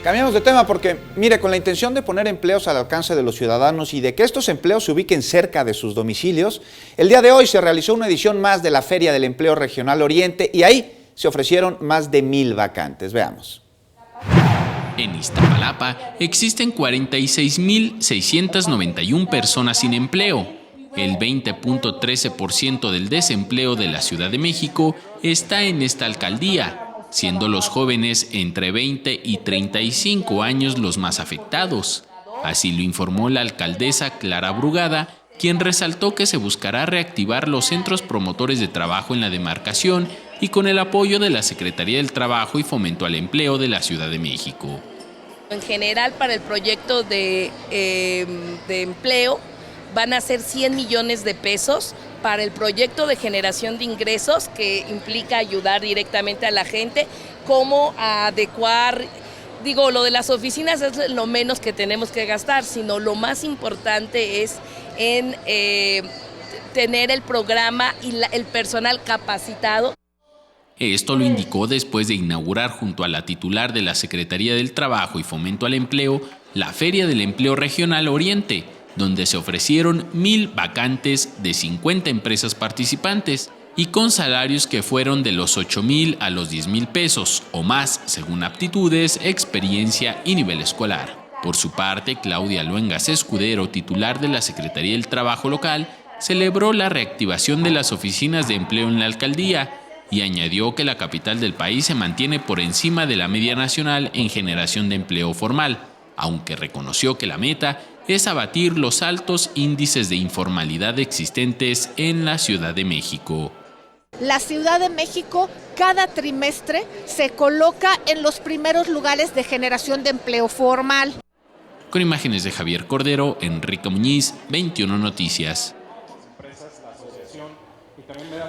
Cambiamos de tema porque, mire, con la intención de poner empleos al alcance de los ciudadanos y de que estos empleos se ubiquen cerca de sus domicilios, el día de hoy se realizó una edición más de la Feria del Empleo Regional Oriente y ahí se ofrecieron más de 1000 vacantes. Veamos. En Iztapalapa existen 46.691 personas sin empleo. El 20.13% del desempleo de la Ciudad de México está en esta alcaldía, siendo los jóvenes entre 20 y 35 años los más afectados. Así lo informó la alcaldesa Clara Brugada, quien resaltó que se buscará reactivar los centros promotores de trabajo en la demarcación y con el apoyo de la Secretaría del Trabajo y Fomento al Empleo de la Ciudad de México. En general, para el proyecto de empleo van a ser 100 millones de pesos. Para el proyecto de generación de ingresos, que implica ayudar directamente a la gente, cómo adecuar, lo de las oficinas es lo menos que tenemos que gastar, sino lo más importante es en tener el programa y el personal capacitado. Esto lo indicó después de inaugurar junto a la titular de la Secretaría del Trabajo y Fomento al Empleo la Feria del Empleo Regional Oriente, donde se ofrecieron 1000 vacantes de 50 empresas participantes y con salarios que fueron de los 8,000 a los 10,000 pesos o más según aptitudes, experiencia y nivel escolar. Por su parte, Claudia Luengas Escudero, titular de la Secretaría del Trabajo local, celebró la reactivación de las oficinas de empleo en la alcaldía y añadió que la capital del país se mantiene por encima de la media nacional en generación de empleo formal, aunque reconoció que la meta es abatir los altos índices de informalidad existentes en la Ciudad de México. La Ciudad de México cada trimestre se coloca en los primeros lugares de generación de empleo formal. Con imágenes de Javier Cordero, Enrique Muñiz, 21 Noticias.